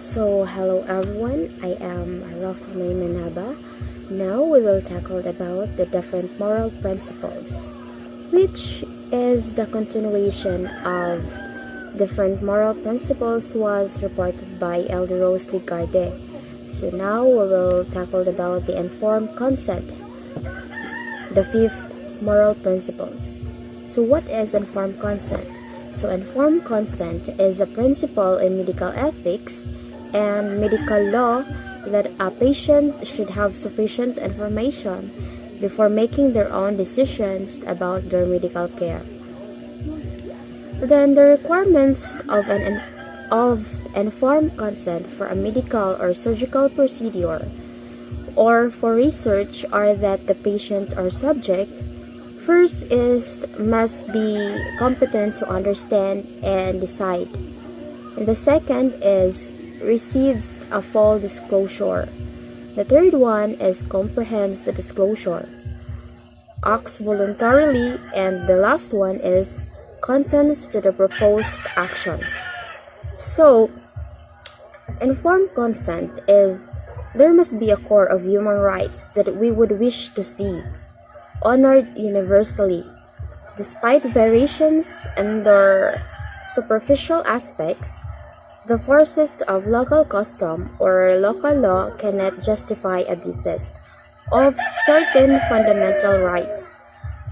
So, hello everyone, I am Rafa Manaba. Now we will tackle about the different moral principles, which is the continuation of different moral principles was reported by Elder Rose Ligarde. So now we will tackle about the informed consent, the fifth moral principles. So what is informed consent? So informed consent is a principle in medical ethics and medical law that a patient should have sufficient information before making their own decisions about their medical care. Then the requirements of informed consent for a medical or surgical procedure or for research are that the patient or subject first must be competent to understand and decide. And the second is receives a full disclosure. The third one is comprehends the disclosure, acts voluntarily, and the last one is consents to the proposed action. So, informed consent is there must be a core of human rights that we would wish to see honored universally, despite variations in their superficial aspects. The forces of local custom or local law cannot justify abuses of certain fundamental rights,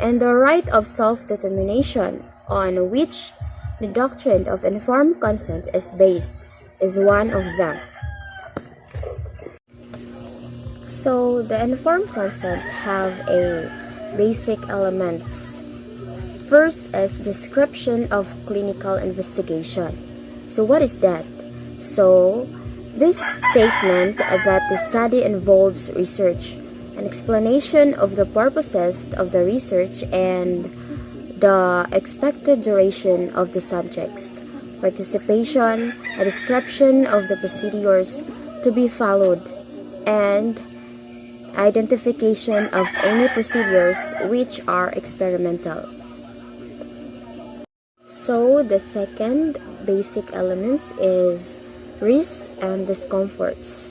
and the right of self-determination on which the doctrine of informed consent is based is one of them. So the informed consent have a basic elements. First is description of clinical investigation. So what is that? So this statement that the study involves research, an explanation of the purposes of the research and the expected duration of the subjects, participation, a description of the procedures to be followed, and identification of any procedures which are experimental. So the second basic elements is risk and discomforts.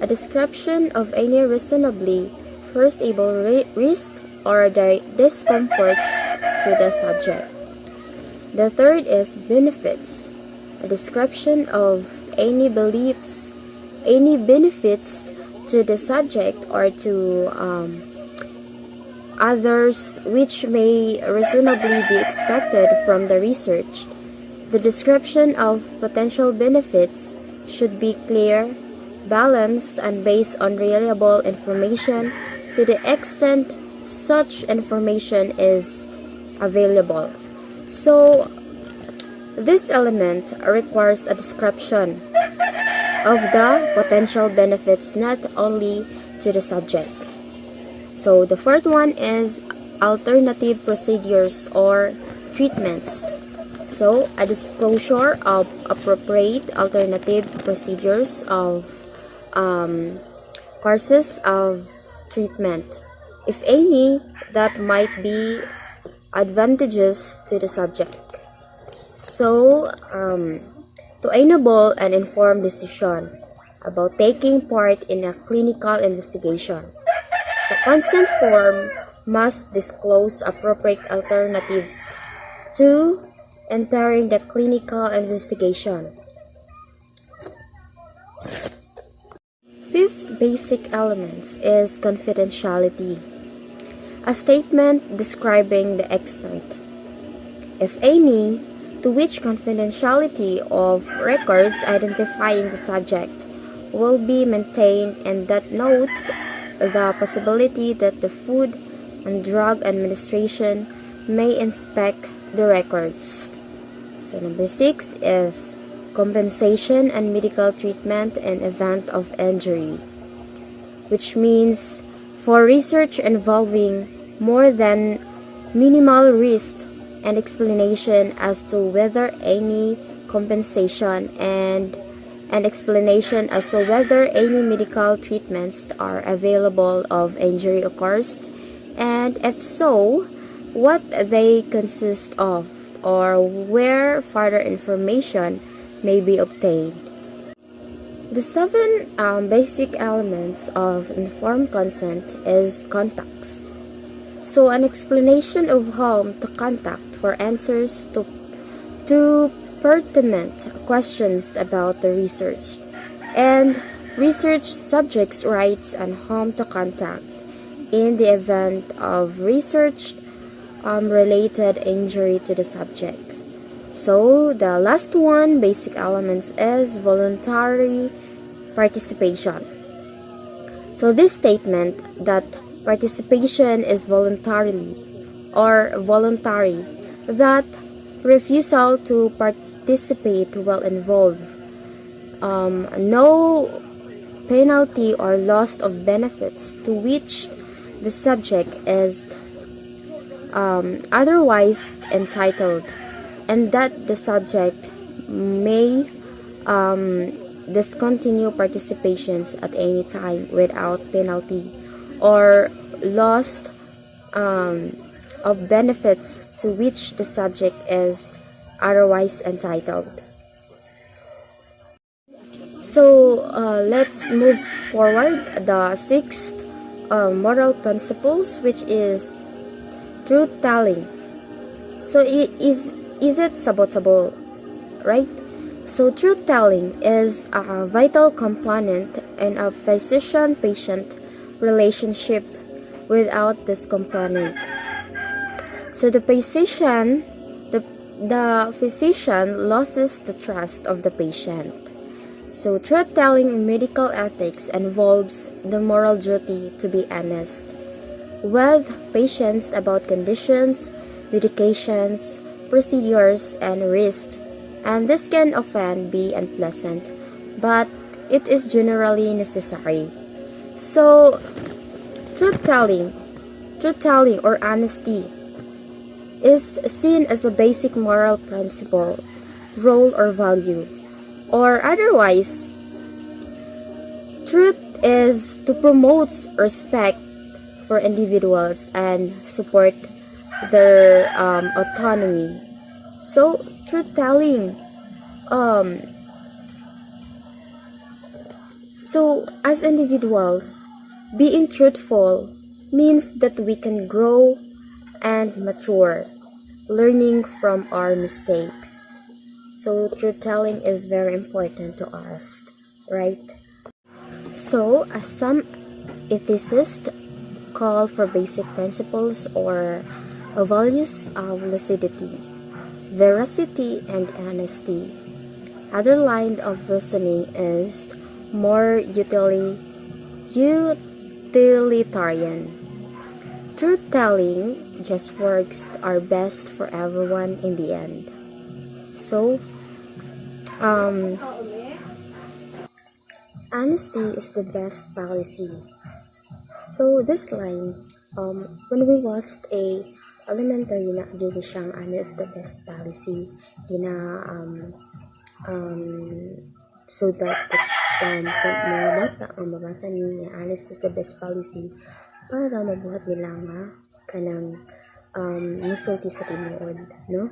A description of any reasonably foreseeable risk or the discomforts to the subject. The third is benefits. A description of any benefits to the subject or to others which may reasonably be expected from the research. The description of potential benefits should be clear, balanced, and based on reliable information to the extent such information is available. So, this element requires a description of the potential benefits not only to the subject. So the fourth one is alternative procedures or treatments. So a disclosure of appropriate alternative procedures of courses of treatment, if any, that might be advantageous to the subject. So to enable an informed decision about taking part in a clinical investigation. So consent form must disclose appropriate alternatives to entering the clinical investigation. Fifth basic element is confidentiality. A statement describing the extent, if any, to which confidentiality of records identifying the subject will be maintained and that notes the possibility that the Food and Drug Administration may inspect the records. So number 6 is compensation and medical treatment in event of injury, which means for research involving more than minimal risk and explanation as to whether any compensation and an explanation as to whether any medical treatments are available of injury occurs, and if so, what they consist of, or where further information may be obtained. The seven basic elements of informed consent is context. So an explanation of whom to contact for answers to pertinent questions about the research, and research subjects' rights and whom to contact in the event of research related injury to the subject. So the last one, basic elements, is voluntary participation. So this statement that participation is voluntarily or voluntary, that refusal to participate will involve no penalty or loss of benefits to which the subject is otherwise entitled, and that the subject may discontinue participations at any time without penalty or loss of benefits to which the subject is otherwise entitled. So let's move forward. The sixth moral principles, which is truth telling. So is it sabotable, right? So truth telling is a vital component in a physician-patient relationship. Without this component, so the physician loses the trust of the patient. So truth telling in medical ethics involves the moral duty to be honest with patients about conditions, medications, procedures, and risks. And this can often be unpleasant, but it is generally necessary. So truth telling or honesty is seen as a basic moral principle, role, or value. Or otherwise, truth is to promote respect for individuals and support their autonomy. So truth telling, so as individuals, being truthful means that we can grow and mature, learning from our mistakes. So truth telling is very important to us, right? So as some ethicists call for basic principles or values of lucidity, veracity, and honesty. Other line of reasoning is more utilitarian. Truth-telling just works are best for everyone in the end. So, honesty is the best policy. So this line, when we was a elementary na gini siyang honest the best policy, so that sa mga bata ang mabasa niya honest is the best policy para mabuhat nila nga kanang musulti sa tinuod, no?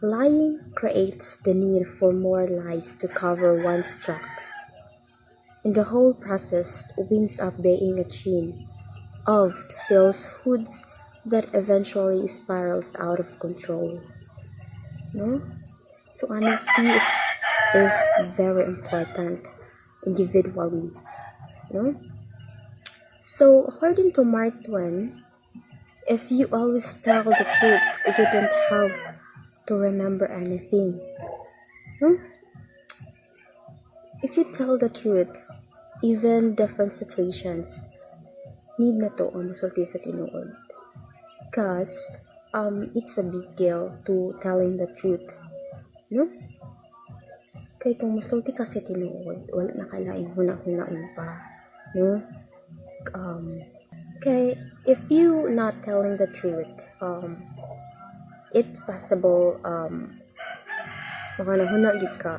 Lying creates the need for more lies to cover one's tracks, and the whole process winds up being a chain of falsehoods that eventually spirals out of control, no? So honesty is very important individually, no? So according to Mark Twain, if you always tell the truth, you don't have to remember anything, no? If you tell the truth, even different situations, need na to ang musulti sa tinuod. Because it's a big deal to telling the truth, no? Kay kung musulti ka sa tinuod, wala na kalaing huna-hunain pa, no? Kay if you not telling the truth, it's possible makanahuna gid ka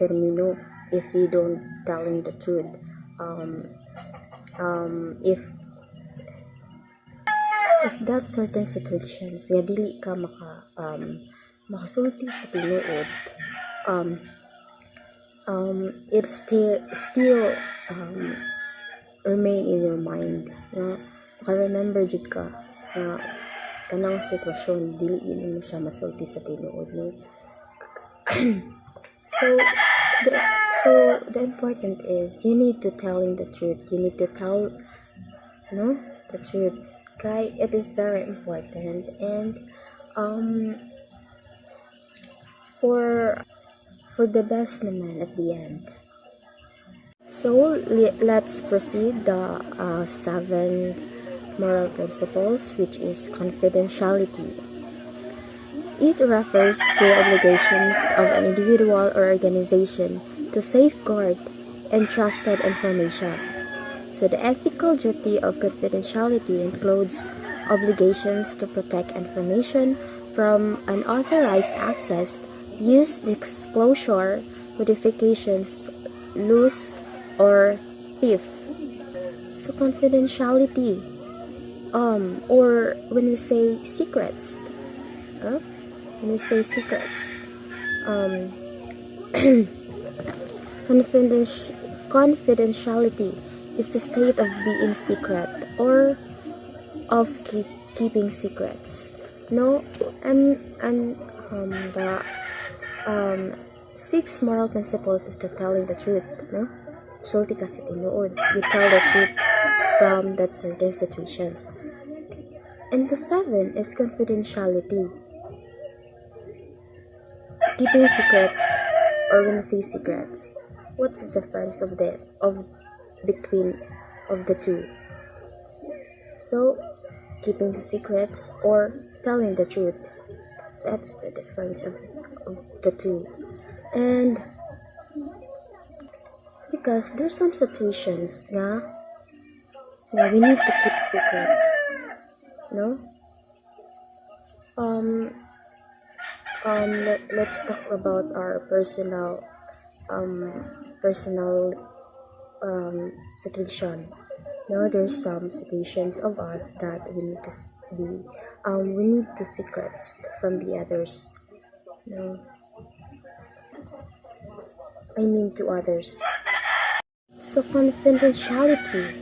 termino if you don't telling the truth. If that certain situations nga dili ka makasulti sa tinuod, it still remain in your mind na maka-remember jud ka na kanang sitwasyon dili yun mo siya masulti sa tinuod no. so the the important is you need to telling the truth, you need to tell the truth, okay? It is very important. And for the best naman at the end. So let's proceed the 7 moral principles, which is confidentiality. It refers to the obligations of an individual or organization to safeguard entrusted information. So the ethical duty of confidentiality includes obligations to protect information from unauthorized access, use, disclosure, modifications, loss, or theft. So confidentiality, or when we say secrets, confidentiality is the state of being secret or of keeping secrets. No, and the 6 moral principles is the telling the truth. No, sulti kasi tinuod. You tell the truth from that certain situations. And the 7 is confidentiality. Keeping secrets, or when we say secrets, what's the difference between the two? So, keeping the secrets or telling the truth, that's the difference of the two. And because there's some situations na we need to keep secrets, no? Let's talk about our personal situation. No, there's some situations of us that we need to secrets from the others. No, I mean to others. So confidentiality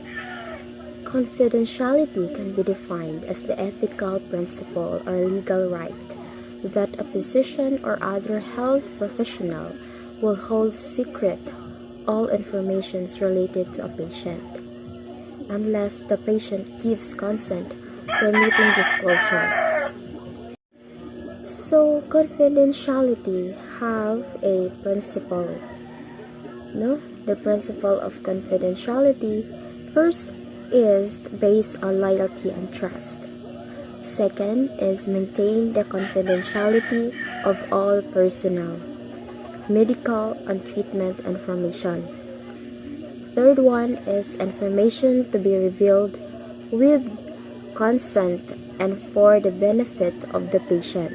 can be defined as the ethical principle or legal right that a physician or other health professional will hold secret all information related to a patient, unless the patient gives consent permitting disclosure. So confidentiality have a principle. No, the principle of confidentiality first is based on loyalty and trust. Second is maintain the confidentiality of all personnel, medical and treatment information. Third one is information to be revealed with consent and for the benefit of the patient.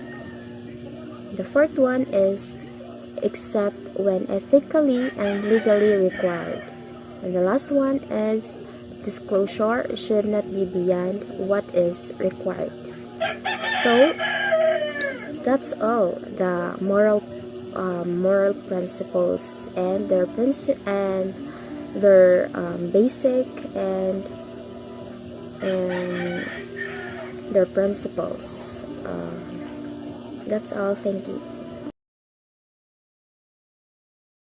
The fourth one is except when ethically and legally required. And the last one is disclosure should not be beyond what is required. So that's all the moral principles and their basic and their principles. That's all. Thank you.